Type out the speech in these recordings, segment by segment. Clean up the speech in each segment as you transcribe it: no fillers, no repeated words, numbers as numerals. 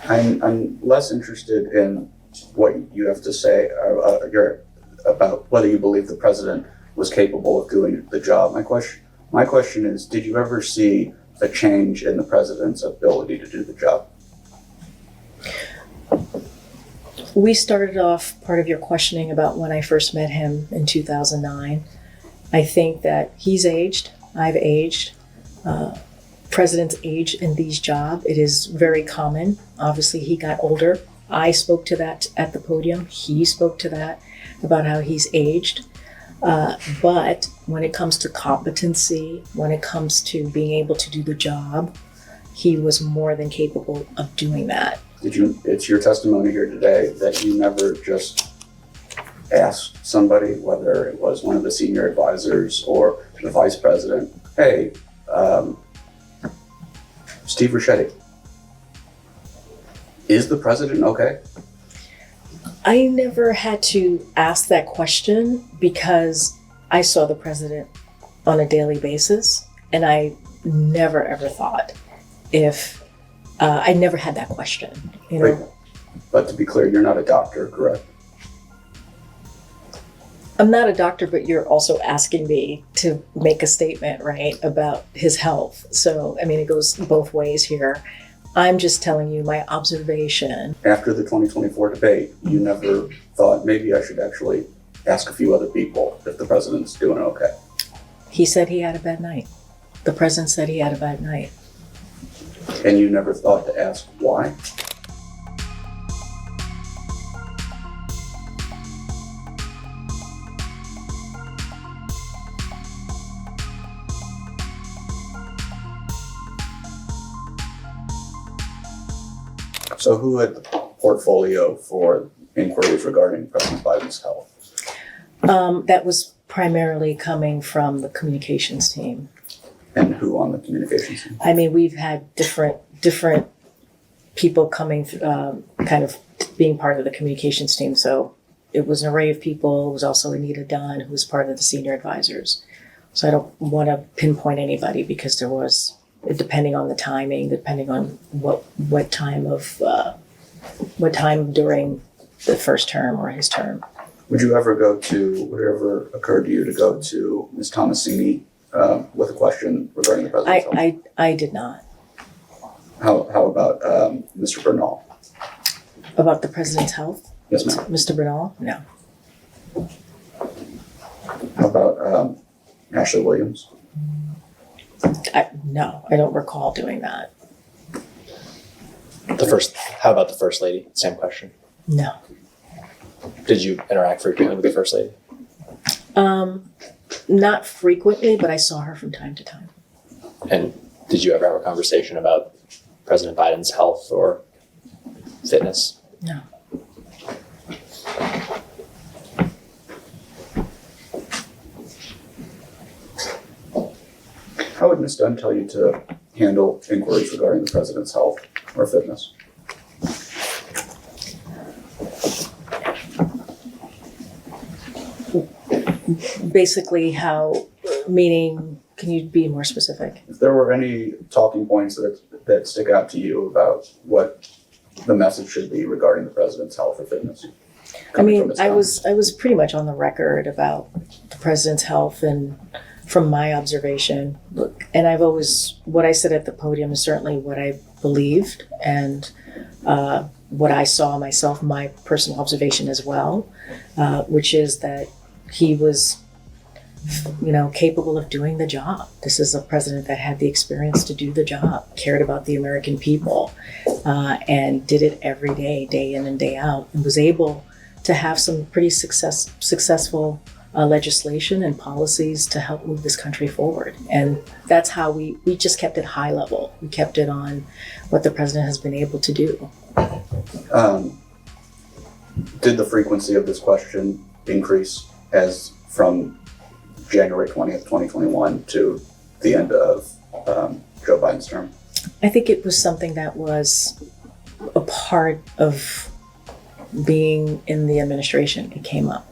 I'm less interested in what you have to say about whether you believe the president was capable of doing the job. My question is, did you ever see a change in the president's ability to do the job? We started off part of your questioning about when I first met him in 2009. I think that he's aged, I've aged. Presidents age in these jobs. It is very common. Obviously, he got older. I spoke to that at the podium. He spoke to that about how he's aged. But when it comes to competency, when it comes to being able to do the job, he was more than capable of doing that. It's your testimony here today that you never just asked somebody, whether it was one of the senior advisors or the vice president, hey, Steve Ricchetti, is the president okay? I never had to ask that question because I saw the president on a daily basis, and I never ever thought if I never had that question. You know. Right. But to be clear, you're not a doctor, correct? I'm not a doctor, but you're also asking me to make a statement, right, about his health. So, I mean, it goes both ways here. I'm just telling you my observation. After the 2024 debate, you never thought maybe I should actually ask a few other people if the president's doing okay? He said he had a bad night. The president said he had a bad night. And you never thought to ask why? So who had the portfolio for inquiries regarding President Biden's health? That was primarily coming from the communications team. And who on the communications team? I mean, we've had different people coming through, kind of being part of the communications team. So it was an array of people. It was also Anita Dunn, who was part of the senior advisors. So I don't want to pinpoint anybody because there was, depending on the timing, depending on what time during the first term or his term. Would it ever occur to you to go to Ms. Tomasini with a question regarding the president's health? I did not. How about Mr. Bernal? About the president's health? Yes, ma'am. Mr. Bernal? No. How about Ashley Williams? No, I don't recall doing that. How about the First Lady? Same question. No. Did you interact frequently with the First Lady? Not frequently, but I saw her from time to time. And did you ever have a conversation about President Biden's health or fitness? No. How would Ms. Dunn tell you to handle inquiries regarding the president's health or fitness? Basically how, meaning, can you be more specific? If there were any talking points that stick out to you about what the message should be regarding the president's health or fitness? I mean, I was pretty much on the record about the president's health and from my observation. Look, and I've always, what I said at the podium is certainly what I believed and what I saw myself, my personal observation as well, which is that he was, capable of doing the job. This is a president that had the experience to do the job, cared about the American people, and did it every day, day in and day out, and was able to have some pretty successful legislation and policies to help move this country forward. And that's how we just kept it high level. We kept it on what the president has been able to do. Did the frequency of this question increase as from January 20th, 2021 to the end of Joe Biden's term? I think it was something that was a part of being in the administration. It came up.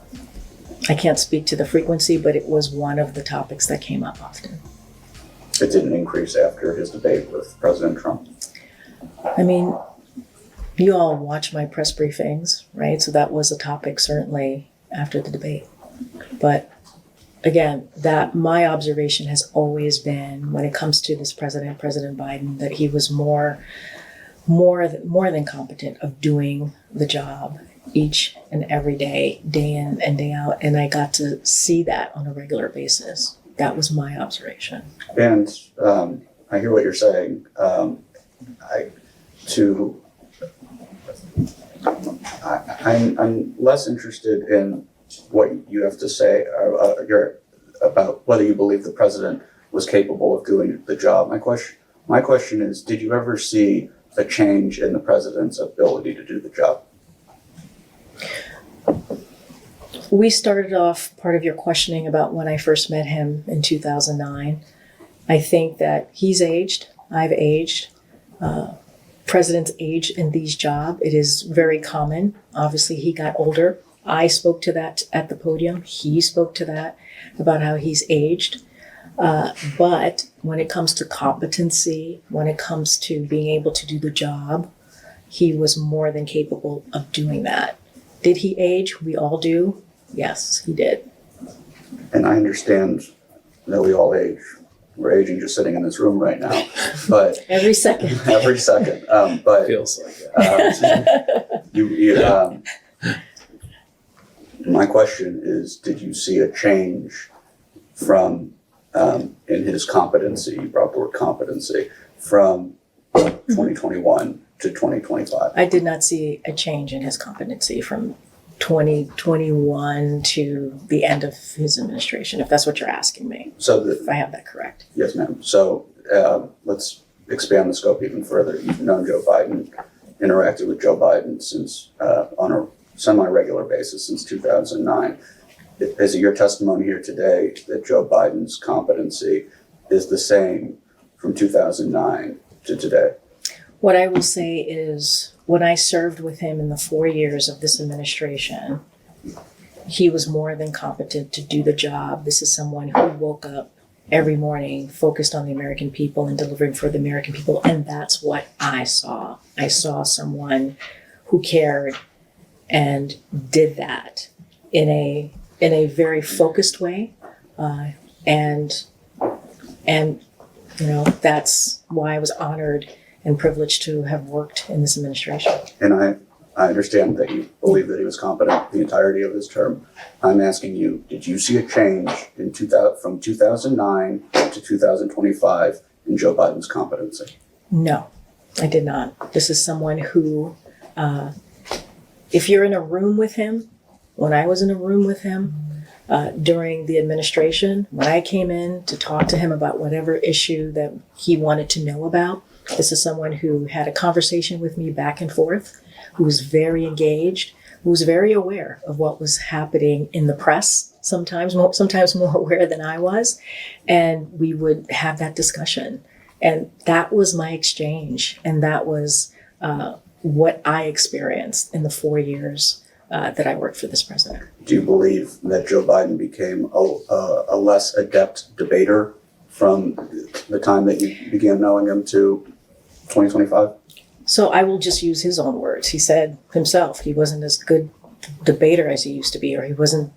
I can't speak to the frequency, but it was one of the topics that came up often. It didn't increase after his debate with President Trump? I mean, you all watch my press briefings, right? So that was a topic certainly after the debate. But again, that my observation has always been when it comes to this President Biden, that he was more than competent of doing the job each and every day, day in and day out. And I got to see that on a regular basis. That was my observation. And I hear what you're saying. I'm less interested in what you have to say about whether you believe the president was capable of doing the job. My question is, did you ever see a change in the president's ability to do the job? We started off part of your questioning about when I first met him in 2009. I think that he's aged. I've aged. Presidents age in these jobs. It is very common. Obviously, he got older. I spoke to that at the podium. He spoke to that about how he's aged. But when it comes to competency, when it comes to being able to do the job, he was more than capable of doing that. Did he age? We all do. Yes, he did. And I understand that we all age. We're aging just sitting in this room right now, but Every second. every second. But Feels like it. My question is, did you see a change from in his competency? You brought the word competency from 2021 to 2025. I did not see a change in his competency from 2021 to the end of his administration, if that's what you're asking me, So if I have that correct. yes, ma'am. So let's expand the scope even further. You've known Joe Biden, interacted with Joe Biden since on a semi-regular basis since 2009. Is it your testimony here today that Joe Biden's competency is the same from 2009 to today? What I will say is, when I served with him in the 4 years of this administration, he was more than competent to do the job. This is someone who woke up every morning focused on the American people and delivering for the American people. And that's what I saw. I saw someone who cared and did that in a very focused way. And you know, that's why I was honored and privileged to have worked in this administration. And I understand that you believe that he was competent the entirety of his term. I'm asking you, did you see a change in from 2009 to 2025 in Joe Biden's competency? No, I did not. This is someone who, if you're in a room with him, when I was in a room with him during the administration, when I came in to talk to him about whatever issue that he wanted to know about, this is someone who had a conversation with me back and forth, who was very engaged, who was very aware of what was happening in the press, sometimes more aware than I was. And we would have that discussion. And that was my exchange. And that was what I experienced in the 4 years that I worked for this president. Do you believe that Joe Biden became a less adept debater from the time that you began knowing him to 2025? So I will just use his own words. He said himself he wasn't as good debater as he used to be, or he wasn't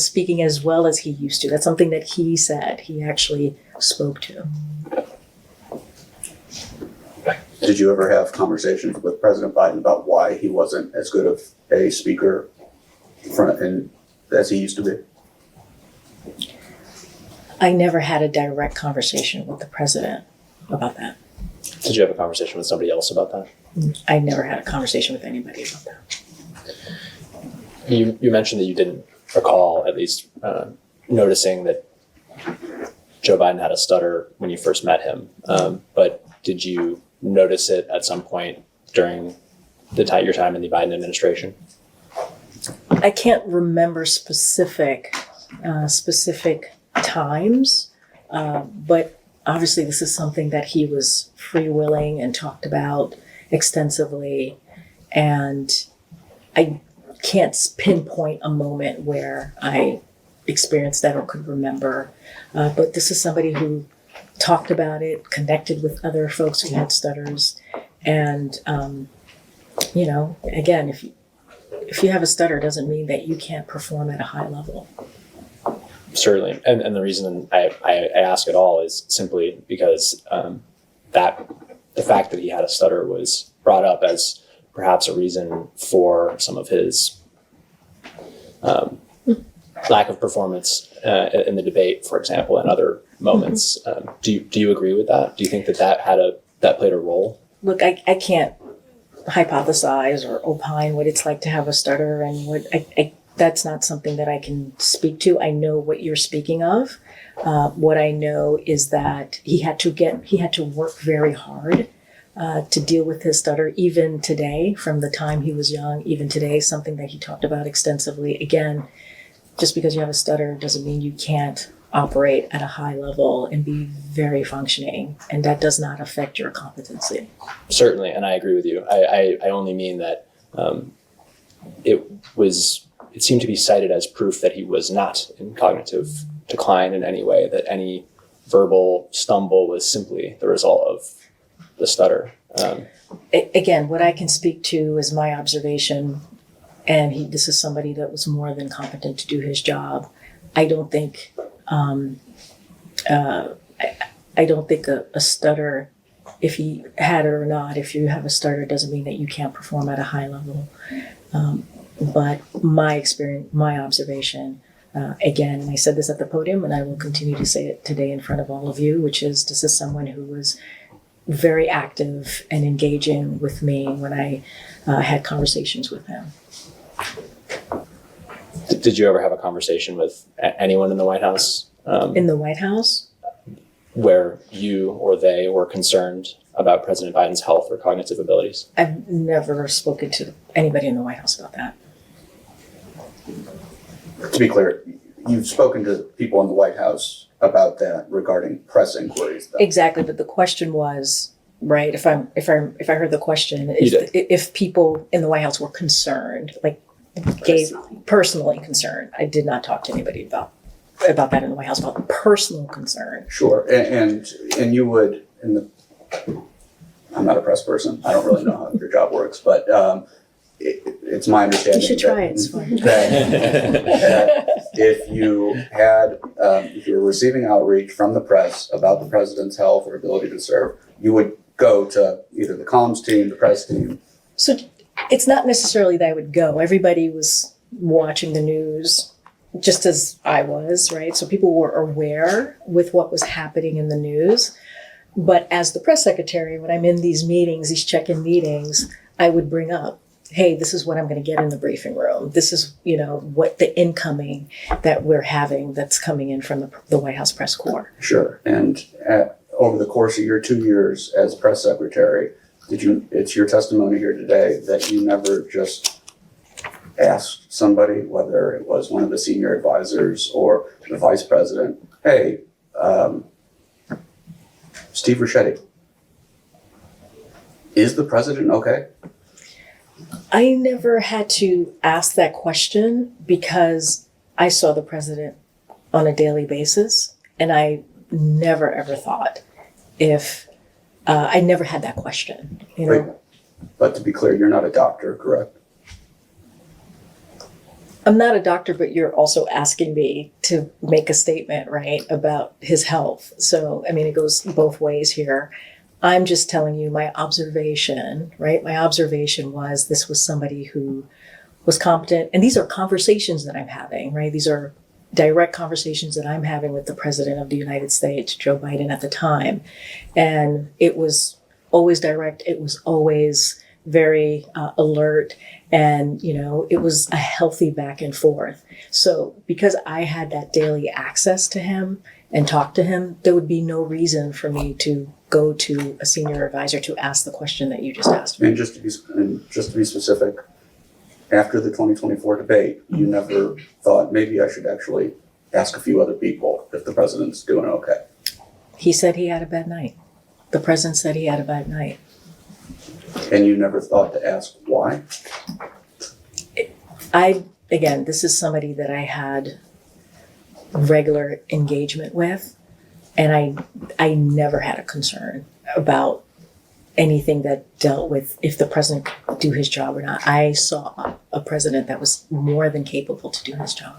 speaking as well as he used to. That's something that he said. He actually spoke to. Did you ever have conversations with President Biden about why he wasn't as good of a speaker as he used to be? I never had a direct conversation with the president about that. Did you have a conversation with somebody else about that? I never had a conversation with anybody about that. You mentioned that you didn't recall, at least, noticing that Joe Biden had a stutter when you first met him. But did you notice it at some point during your time in the Biden administration? I can't remember specific times, but obviously this is something that he was freewheeling and talked about extensively, and I can't pinpoint a moment where I experienced that or could remember, but this is somebody who talked about it, connected with other folks who had stutters, and you know, again, if you have a stutter, doesn't mean that you can't perform at a high level. Certainly. And the reason I ask it all is simply because that the fact that he had a stutter was brought up as perhaps a reason for some of his lack of performance in the debate, for example, and other moments. Do you agree with that? Do you think that played a role? Look, I can't hypothesize or opine what it's like to have a stutter, and what that's not something that I can speak to. I know what you're speaking of. What I know is that he had to work very hard to deal with his stutter, even today, from the time he was young, even today, something that he talked about extensively. Again, just because you have a stutter doesn't mean you can't operate at a high level and be very functioning, and that does not affect your competency. Certainly, and I agree with you. I only mean that it seemed to be cited as proof that he was not in cognitive decline in any way, that any verbal stumble was simply the result of the stutter. Again, what I can speak to is my observation, and this is somebody that was more than competent to do his job. I don't think a stutter, if he had it or not, if you have a stutter, doesn't mean that you can't perform at a high level. But my experience, my observation, again, and I said this at the podium, and I will continue to say it today in front of all of you, which is this is someone who was very active and engaging with me when I had conversations with him. Did you ever have a conversation with anyone in the White House? In the White House? Where you or they were concerned about President Biden's health or cognitive abilities? I've never spoken to anybody in the White House about that. To be clear, you've spoken to people in the White House about that regarding press inquiries, though. Exactly, but the question was, right, if I heard the question, if people in the White House were concerned, like personally concerned. I did not talk to anybody about that in the White House, about personal concern. Sure, and you would, I'm not a press person, I don't really know how your job works, but it's my understanding. You should try it, it's fun. That if you were receiving outreach from the press about the president's health or ability to serve, you would go to either the comms team, the press team. So it's not necessarily that I would go. Everybody was watching the news just as I was, right? So people were aware with what was happening in the news. But as the press secretary, when I'm in these meetings, these check-in meetings, I would bring up, hey, this is what I'm going to get in the briefing room. This is, what the incoming that we're having that's coming in from the White House press corps. Sure. And over the course of your 2 years as press secretary, it's your testimony here today that you never just asked somebody, whether it was one of the senior advisors or the vice president, hey, Steve Ricchetti, is the president okay? I never had to ask that question because I saw the president on a daily basis, and I never ever thought I never had that question, Right. But to be clear, you're not a doctor, correct? I'm not a doctor, but you're also asking me to make a statement, right, about his health. So, it goes both ways here. I'm just telling you my observation, right? My observation was this was somebody who was competent. And these are conversations that I'm having, right? These are direct conversations that I'm having with the President of the United States, Joe Biden at the time. And it was always direct. It was always very alert. And, it was a healthy back and forth. So because I had that daily access to him and talk to him, there would be no reason for me to go to a senior advisor to ask the question that you just asked me. And just to be specific, after the 2024 debate, you never thought maybe I should actually ask a few other people if the president's doing okay? He said he had a bad night. The president said he had a bad night. And you never thought to ask why? Again, this is somebody that I had regular engagement with, and I never had a concern about anything that dealt with if the president could do his job or not. I saw a president that was more than capable to do his job.